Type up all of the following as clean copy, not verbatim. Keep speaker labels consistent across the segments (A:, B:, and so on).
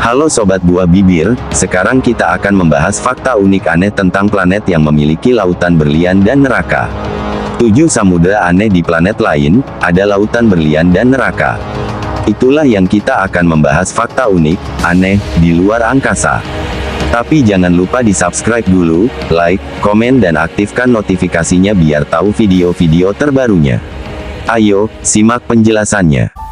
A: Halo Sobat Buah Bibir, sekarang kita akan membahas fakta unik aneh tentang planet yang memiliki lautan berlian dan neraka. 7 samudera aneh di planet lain, ada lautan berlian dan neraka. Itulah yang kita akan membahas fakta unik, aneh, di luar angkasa. Tapi jangan lupa di subscribe dulu, like, komen dan aktifkan notifikasinya biar tahu video-video terbarunya. Ayo, simak penjelasannya.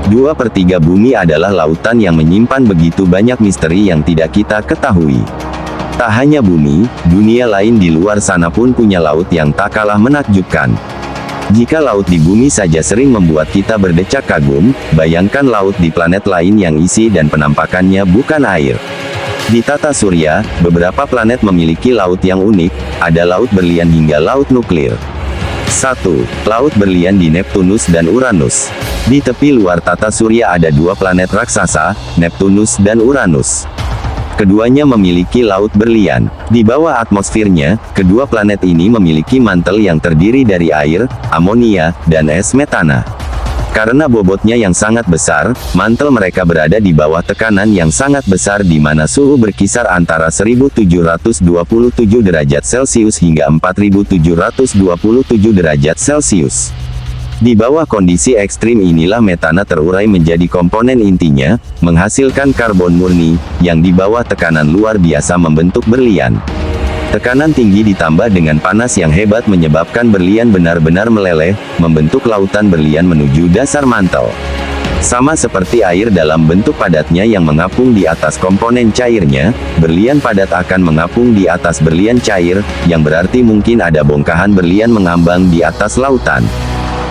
A: Dua per tiga bumi adalah lautan yang menyimpan begitu banyak misteri yang tidak kita ketahui. Tak hanya bumi, dunia lain di luar sana pun punya laut yang tak kalah menakjubkan. Jika laut di bumi saja sering membuat kita berdecak kagum, bayangkan laut di planet lain yang isi dan penampakannya bukan air. Di tata surya, beberapa planet memiliki laut yang unik, ada laut berlian hingga laut nuklir. 1. Laut berlian di Neptunus dan Uranus. Di tepi luar tata surya ada dua planet raksasa, Neptunus dan Uranus. Keduanya memiliki laut berlian. Di bawah atmosfernya, kedua planet ini memiliki mantel yang terdiri dari air, amonia, dan es metana. Karena bobotnya yang sangat besar, mantel mereka berada di bawah tekanan yang sangat besar di mana suhu berkisar antara 1727 derajat Celcius hingga 4727 derajat Celcius. Di bawah kondisi ekstrim inilah metana terurai menjadi komponen intinya, menghasilkan karbon murni, yang di bawah tekanan luar biasa membentuk berlian. Tekanan tinggi ditambah dengan panas yang hebat menyebabkan berlian benar-benar meleleh, membentuk lautan berlian menuju dasar mantel. Sama seperti air dalam bentuk padatnya yang mengapung di atas komponen cairnya, berlian padat akan mengapung di atas berlian cair, yang berarti mungkin ada bongkahan berlian mengambang di atas lautan.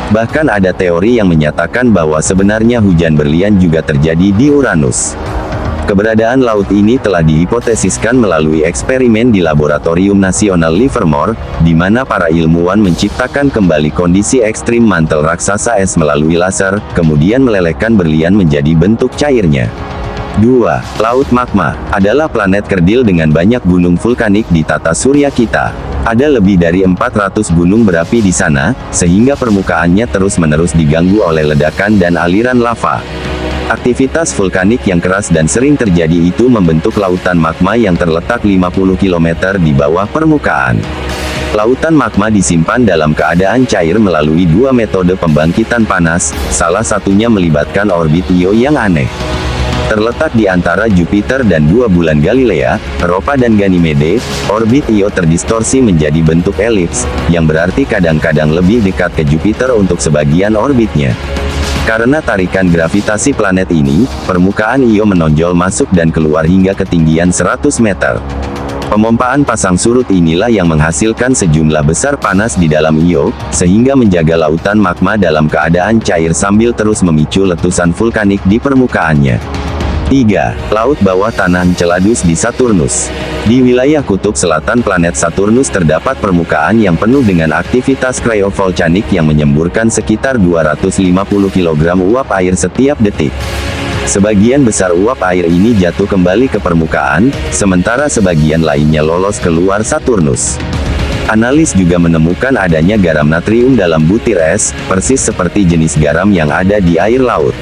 A: Bahkan ada teori yang menyatakan bahwa sebenarnya hujan berlian juga terjadi di Uranus. Keberadaan laut ini telah dihipotesiskan melalui eksperimen di Laboratorium Nasional Livermore, di mana para ilmuwan menciptakan kembali kondisi ekstrim mantel raksasa es melalui laser, kemudian melelehkan berlian menjadi bentuk cairnya. 2. Laut magma adalah planet kerdil dengan banyak gunung vulkanik di tata surya kita. Ada lebih dari 400 gunung berapi di sana, sehingga permukaannya terus-menerus diganggu oleh ledakan dan aliran lava. Aktivitas vulkanik yang keras dan sering terjadi itu membentuk lautan magma yang terletak 50 km di bawah permukaan. Lautan magma disimpan dalam keadaan cair melalui dua metode pembangkitan panas, salah satunya melibatkan orbit Io yang aneh. Terletak di antara Jupiter dan dua bulan Galilea, Europa dan Ganymede, orbit Io terdistorsi menjadi bentuk elips, yang berarti kadang-kadang lebih dekat ke Jupiter untuk sebagian orbitnya. Karena tarikan gravitasi planet ini, permukaan Io menonjol masuk dan keluar hingga ketinggian 100 meter. Pemompaan pasang surut inilah yang menghasilkan sejumlah besar panas di dalam Io, sehingga menjaga lautan magma dalam keadaan cair sambil terus memicu letusan vulkanik di permukaannya. 3. Laut bawah tanah Enceladus di Saturnus. Di wilayah kutub selatan planet Saturnus terdapat permukaan yang penuh dengan aktivitas kryovolcanik yang menyemburkan sekitar 250 kg uap air setiap detik. Sebagian besar uap air ini jatuh kembali ke permukaan, sementara sebagian lainnya lolos keluar Saturnus. Analis juga menemukan adanya garam natrium dalam butir es, persis seperti jenis garam yang ada di air laut.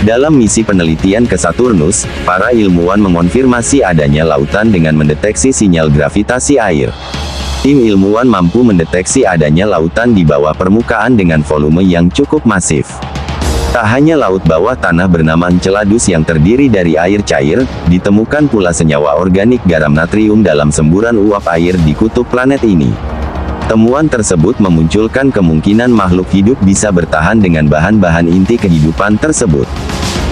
A: Dalam misi penelitian ke Saturnus, para ilmuwan mengonfirmasi adanya lautan dengan mendeteksi sinyal gravitasi air. Tim ilmuwan mampu mendeteksi adanya lautan di bawah permukaan dengan volume yang cukup masif. Tak hanya laut bawah tanah bernama Enceladus yang terdiri dari air cair, ditemukan pula senyawa organik garam natrium dalam semburan uap air di kutub planet ini. Temuan tersebut memunculkan kemungkinan makhluk hidup bisa bertahan dengan bahan-bahan inti kehidupan tersebut.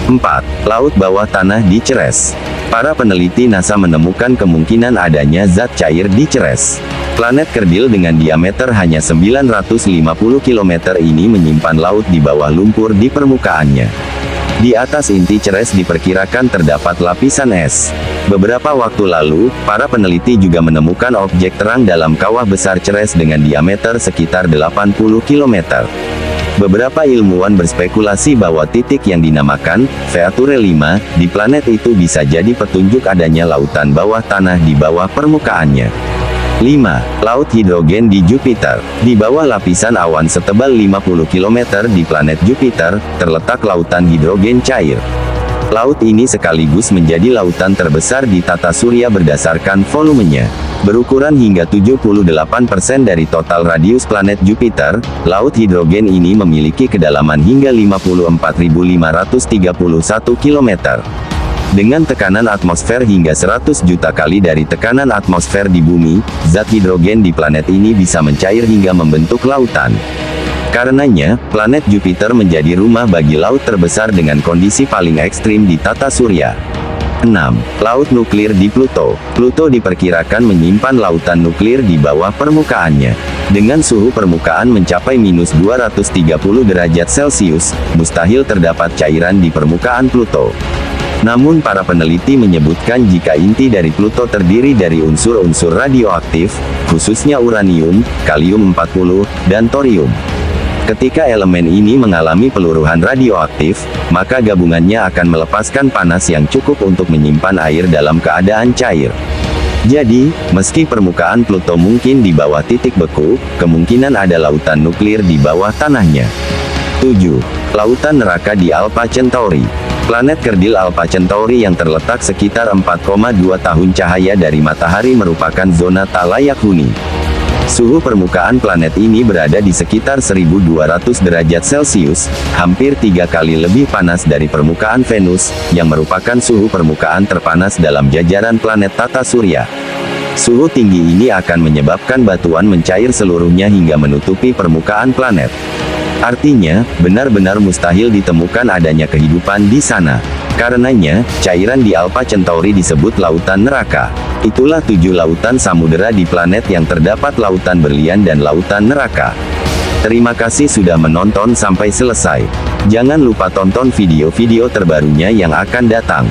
A: 4. Laut bawah tanah di Ceres. Para peneliti NASA menemukan kemungkinan adanya zat cair di Ceres. Planet kerdil dengan diameter hanya 950 km ini menyimpan laut di bawah lumpur di permukaannya. Di atas inti Ceres diperkirakan terdapat lapisan es. Beberapa waktu lalu, para peneliti juga menemukan objek terang dalam kawah besar Ceres dengan diameter sekitar 80 km. Beberapa ilmuwan berspekulasi bahwa titik yang dinamakan Feature 5 di planet itu bisa jadi petunjuk adanya lautan bawah tanah di bawah permukaannya. 5. Laut hidrogen di Jupiter. Di bawah lapisan awan setebal 50 km di planet Jupiter, terletak lautan hidrogen cair. Laut ini sekaligus menjadi lautan terbesar di tata surya berdasarkan volumenya. Berukuran hingga 78% dari total radius planet Jupiter, laut hidrogen ini memiliki kedalaman hingga 54.531 km. Dengan tekanan atmosfer hingga 100 juta kali dari tekanan atmosfer di bumi, zat hidrogen di planet ini bisa mencair hingga membentuk lautan. Karenanya, planet Jupiter menjadi rumah bagi laut terbesar dengan kondisi paling ekstrim di tata surya. 6. Laut nuklir di Pluto. Pluto diperkirakan menyimpan lautan nuklir di bawah permukaannya. Dengan suhu permukaan mencapai minus 230 derajat Celcius, mustahil terdapat cairan di permukaan Pluto. Namun para peneliti menyebutkan jika inti dari Pluto terdiri dari unsur-unsur radioaktif, khususnya uranium, kalium-40, dan thorium. Ketika elemen ini mengalami peluruhan radioaktif, maka gabungannya akan melepaskan panas yang cukup untuk menyimpan air dalam keadaan cair. Jadi, meski permukaan Pluto mungkin di bawah titik beku, kemungkinan ada lautan nuklir di bawah tanahnya. 7. Lautan neraka di Alpha Centauri. Planet kerdil Alpha Centauri yang terletak sekitar 4,2 tahun cahaya dari matahari merupakan zona tak layak huni. Suhu permukaan planet ini berada di sekitar 1200 derajat Celcius, hampir 3 kali lebih panas dari permukaan Venus, yang merupakan suhu permukaan terpanas dalam jajaran planet tata surya. Suhu tinggi ini akan menyebabkan batuan mencair seluruhnya hingga menutupi permukaan planet. Artinya, benar-benar mustahil ditemukan adanya kehidupan di sana. Karenanya, cairan di Alpha Centauri disebut lautan neraka. Itulah 7 lautan samudera di planet yang terdapat lautan berlian dan lautan neraka. Terima kasih sudah menonton sampai selesai. Jangan lupa tonton video-video terbarunya yang akan datang.